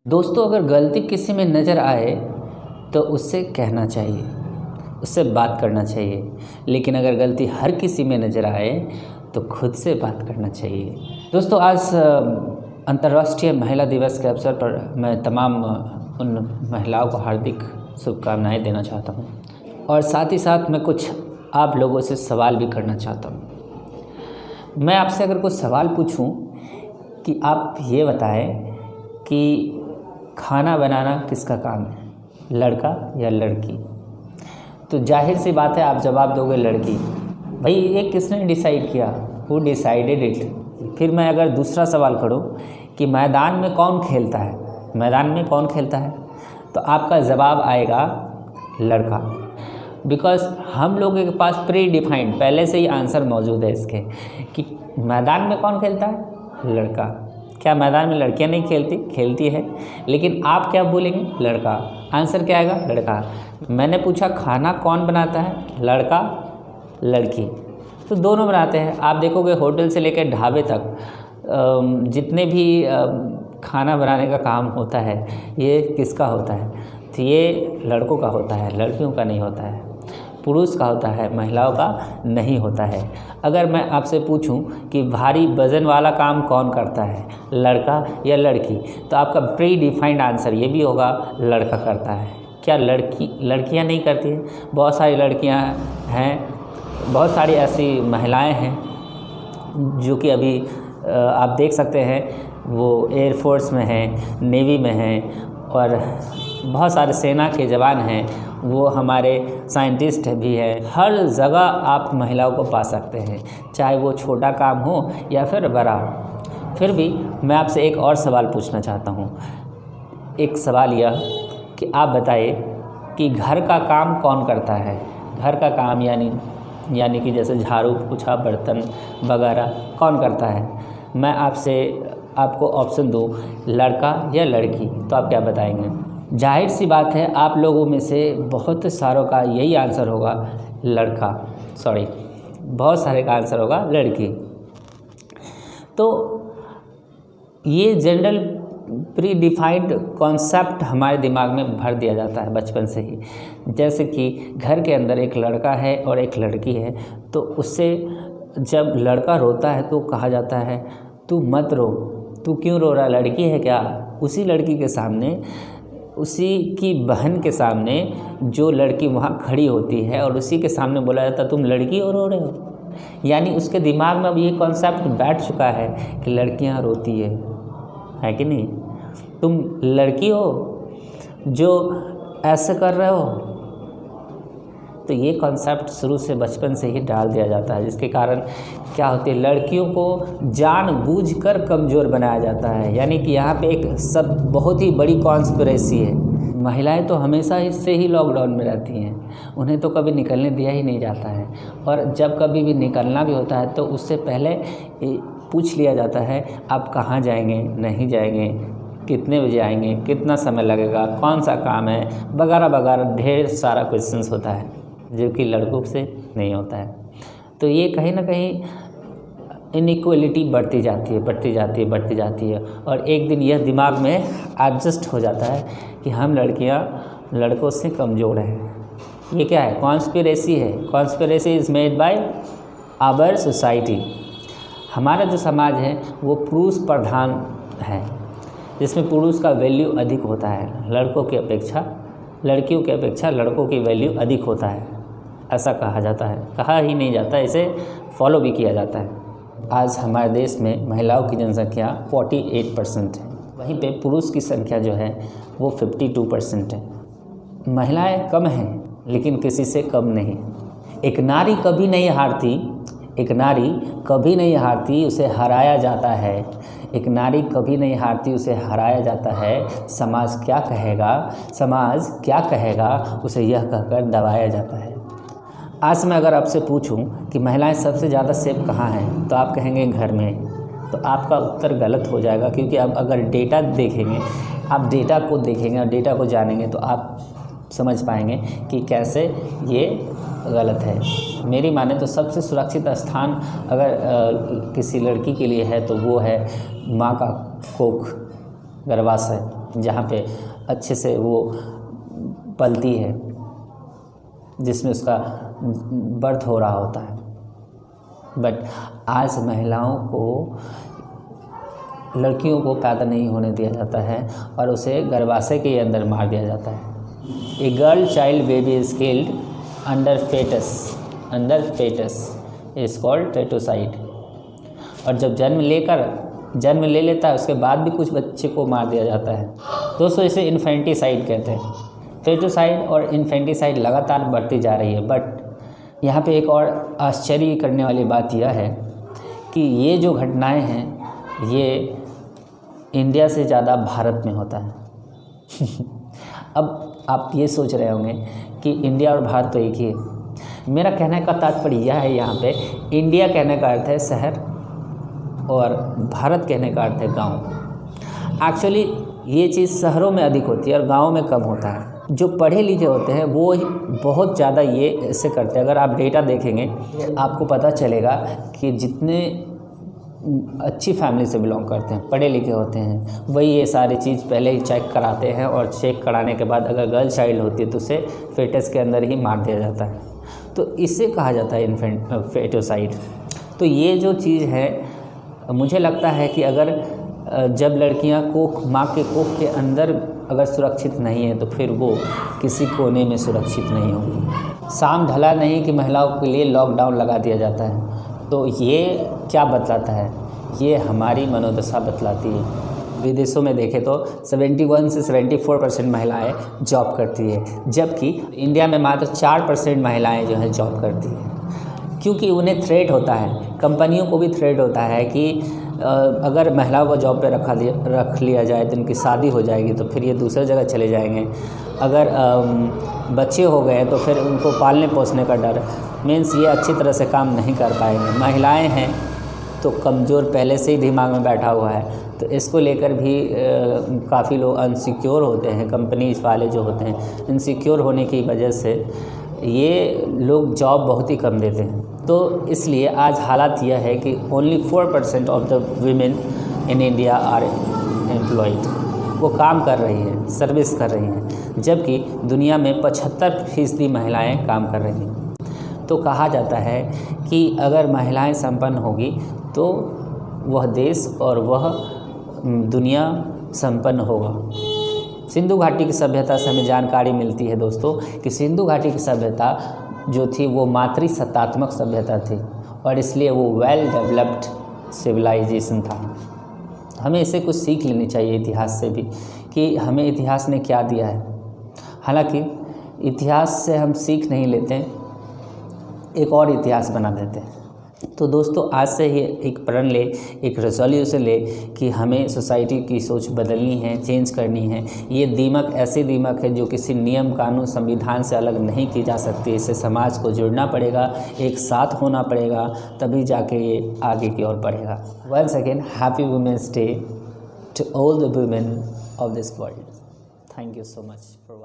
दोस्तों, अगर गलती किसी में नज़र आए तो उससे कहना चाहिए, उससे बात करना चाहिए। लेकिन अगर गलती हर किसी में नज़र आए तो खुद से बात करना चाहिए। दोस्तों, आज अंतर्राष्ट्रीय महिला दिवस के अवसर पर मैं तमाम उन महिलाओं को हार्दिक शुभकामनाएं देना चाहता हूं और साथ ही साथ मैं कुछ आप लोगों से सवाल भी करना चाहता हूं। मैं आपसे अगर कुछ सवाल पूछूं कि आप ये बताएं कि खाना बनाना किसका काम है, लड़का या लड़की? तो जाहिर सी बात है आप जवाब दोगे लड़की। भाई, ये किसने डिसाइड किया? Who decided it? फिर मैं अगर दूसरा सवाल करूं कि मैदान में कौन खेलता है, मैदान में कौन खेलता है, तो आपका जवाब आएगा लड़का। बिकॉज़ हम लोगों के पास प्री डिफाइंड पहले से ही आंसर मौजूद है इसके कि मैदान में कौन खेलता है, लड़का। क्या मैदान में लड़कियां नहीं खेलती? खेलती है, लेकिन आप क्या बोलेंगे? लड़का। आंसर क्या आएगा? लड़का। मैंने पूछा खाना कौन बनाता है, लड़का लड़की? तो दोनों बनाते हैं। आप देखोगे होटल से लेकर ढाबे तक जितने भी खाना बनाने का काम होता है ये किसका होता है? तो ये लड़कों का होता है, लड़कियों का नहीं होता है। पुरुष का होता है, महिलाओं का नहीं होता है। अगर मैं आपसे पूछूं कि भारी वज़न वाला काम कौन करता है, लड़का या लड़की, तो आपका प्री डिफाइंड आंसर ये भी होगा लड़का करता है। क्या लड़कियां नहीं करती हैं? बहुत सारी लड़कियां हैं, बहुत सारी ऐसी महिलाएं हैं जो कि अभी आप देख सकते हैं वो एयरफोर्स में हैं, नेवी में हैं और बहुत सारे सेना के जवान हैं, वो हमारे साइंटिस्ट भी हैं। हर जगह आप महिलाओं को पा सकते हैं, चाहे वो छोटा काम हो या फिर बड़ा। फिर भी मैं आपसे एक और सवाल पूछना चाहता हूँ। एक सवाल यह कि आप बताइए कि घर का काम कौन करता है? घर का काम यानी कि जैसे झाड़ू पोछा बर्तन वगैरह कौन करता है? मैं आपको ऑप्शन दूँ, लड़का या लड़की, तो आप क्या बताएंगे? जाहिर सी बात है आप लोगों में से बहुत सारों का यही आंसर होगा लड़का, बहुत सारे का आंसर होगा लड़की। तो ये जनरल प्री डिफाइंड कॉन्सेप्ट हमारे दिमाग में भर दिया जाता है बचपन से ही। जैसे कि घर के अंदर एक लड़का है और एक लड़की है, तो उससे जब लड़का रोता है तो कहा जाता है तू मत रो, तू क्यों रो रहा, लड़की है क्या? उसी लड़की के सामने, उसी की बहन के सामने जो लड़की वहाँ खड़ी होती है और उसी के सामने बोला जाता तुम लड़की हो, रो रहे हो। यानी उसके दिमाग में अब ये कॉन्सेप्ट बैठ चुका है कि लड़कियाँ रोती है कि नहीं? तुम लड़की हो जो ऐसे कर रहे हो। तो ये कॉन्सेप्ट शुरू से बचपन से ही डाल दिया जाता है, जिसके कारण क्या होती है, लड़कियों को जानबूझकर कमज़ोर बनाया जाता है। यानी कि यहाँ पे एक सब बहुत ही बड़ी कॉन्स्पिरेसी है। महिलाएं तो हमेशा इससे ही लॉकडाउन में रहती हैं, उन्हें तो कभी निकलने दिया ही नहीं जाता है। और जब कभी भी निकलना भी होता है तो उससे पहले पूछ लिया जाता है आप कहाँ जाएंगे, नहीं जाएंगे, कितने बजे आएंगे, कितना समय लगेगा, कौन सा काम है, वगैरह वगैरह ढेर सारा क्वेश्चंस होता है, जो कि लड़कों से नहीं होता है। तो ये कहीं ना कहीं इनइक्वलिटी बढ़ती जाती है और एक दिन यह दिमाग में एडजस्ट हो जाता है कि हम लड़कियां लड़कों से कमज़ोर हैं। ये क्या है? कॉन्स्पिरेसी है। Conspiracy is made by our society. हमारा जो समाज है वो पुरुष प्रधान है, जिसमें पुरुष का वैल्यू अधिक होता है। लड़कियों की अपेक्षा लड़कों की वैल्यू अधिक होता है, ऐसा कहा जाता है। कहा ही नहीं जाता, इसे फॉलो भी किया जाता है। आज हमारे देश में महिलाओं की जनसंख्या 48% है, वहीं पे पुरुष की संख्या जो है वो 52% है। महिलाएं कम हैं लेकिन किसी से कम नहीं। एक नारी कभी नहीं हारती, उसे हराया जाता है। एक नारी कभी नहीं हारती, उसे हराया जाता है। समाज क्या कहेगा, उसे यह कहकर दबाया जाता है। आज मैं अगर आपसे पूछूं कि महिलाएं सबसे ज़्यादा सेफ कहाँ हैं, तो आप कहेंगे घर में। तो आपका उत्तर गलत हो जाएगा, क्योंकि आप अगर डेटा देखेंगे, आप डेटा को देखेंगे और डेटा को जानेंगे तो आप समझ पाएंगे कि कैसे ये गलत है। मेरी माने तो सबसे सुरक्षित स्थान अगर किसी लड़की के लिए है तो वो है माँ का कोख, गर्भाशय। जहाँ पे अच्छे से वो पलती है, जिसमें उसका बर्थ हो रहा होता है। बट आज महिलाओं को, लड़कियों को पैदा नहीं होने दिया जाता है और उसे गर्भाशय के अंदर मार दिया जाता है। A girl child baby is killed under foetus is called foeticide. और जब जन्म ले लेता है उसके बाद भी कुछ बच्चे को मार दिया जाता है। दोस्तों इसे इन्फेंटिसाइड कहते हैं। फेटोसाइड और इन्फेंटिसाइड लगातार बढ़ती जा रही है। बट यहाँ पे एक और आश्चर्य करने वाली बात यह है कि ये जो घटनाएं हैं ये इंडिया से ज़्यादा भारत में होता है। अब आप ये सोच रहे होंगे कि इंडिया और भारत तो एक ही है। मेरा कहने का तात्पर्य यह है, यहाँ पे इंडिया कहने का अर्थ है शहर और भारत कहने का अर्थ है गांव। एक्चुअली ये चीज़ शहरों में अधिक होती है और गाँव में कम होता है। जो पढ़े लिखे होते हैं वो बहुत ज़्यादा ये ऐसे करते हैं। अगर आप डेटा देखेंगे आपको पता चलेगा कि जितने अच्छी फैमिली से बिलोंग करते हैं, पढ़े लिखे होते हैं, वही ये सारी चीज़ पहले ही चेक कराते हैं और चेक कराने के बाद अगर गर्ल चाइल्ड होती है तो उसे फेटस के अंदर ही मार दिया जाता है। तो इसे कहा जाता है फेटोसाइड। तो ये जो चीज़ है, मुझे लगता है कि अगर जब लड़कियां माँ के कोख के अंदर अगर सुरक्षित नहीं है तो फिर वो किसी कोने में सुरक्षित नहीं होगी। शाम ढला नहीं कि महिलाओं के लिए लॉकडाउन लगा दिया जाता है। तो ये क्या बतलाता है? ये हमारी मनोदशा बतलाती है। विदेशों में देखें तो 71 से 74% महिलाएं जॉब करती है, जबकि इंडिया में मात्र 4% महिलाएं जो है जॉब करती है। क्योंकि उन्हें थ्रेट होता है, कंपनियों को भी थ्रेट होता है कि अगर महिलाओं को जॉब पे रख लिया जाए तो इनकी शादी हो जाएगी तो फिर ये दूसरे जगह चले जाएंगे। अगर बच्चे हो गए तो फिर उनको पालने पोसने का डर, मीन्स ये अच्छी तरह से काम नहीं कर पाएंगे। महिलाएं हैं तो कमज़ोर पहले से ही दिमाग में बैठा हुआ है, तो इसको लेकर भी काफ़ी लोग अनसिक्योर होते हैं। कंपनीज वाले जो होते हैं इनसिक्योर होने की वजह से ये लोग जॉब बहुत ही कम देते हैं। तो इसलिए आज हालात यह है कि only 4% of the women in India are employed. वो काम कर रही है, सर्विस कर रही हैं, जबकि दुनिया में 75% महिलाएं काम कर रही हैं। तो कहा जाता है कि अगर महिलाएं संपन्न होगी तो वह देश और वह दुनिया संपन्न होगा। सिंधु घाटी की सभ्यता से हमें जानकारी मिलती है दोस्तों कि सिंधु घाटी की सभ्यता जो थी वो मातृसत्तात्मक सभ्यता थी और इसलिए वो वेल डेवलप्ड सिविलाइजेशन था। हमें इससे कुछ सीख लेनी चाहिए इतिहास से भी कि हमें इतिहास ने क्या दिया है। हालांकि इतिहास से हम सीख नहीं लेते, एक और इतिहास बना देते हैं। तो दोस्तों आज से ही एक प्रण ले, एक रेजोल्यूशन ले कि हमें सोसाइटी की सोच बदलनी है, चेंज करनी है। ये दीमक ऐसी दीमक है जो किसी नियम कानून संविधान से अलग नहीं की जा सकती। इससे समाज को जुड़ना पड़ेगा, एक साथ होना पड़ेगा, तभी जाके ये आगे की ओर बढ़ेगा। Once again happy women's day to all the women of this world. Thank you so much for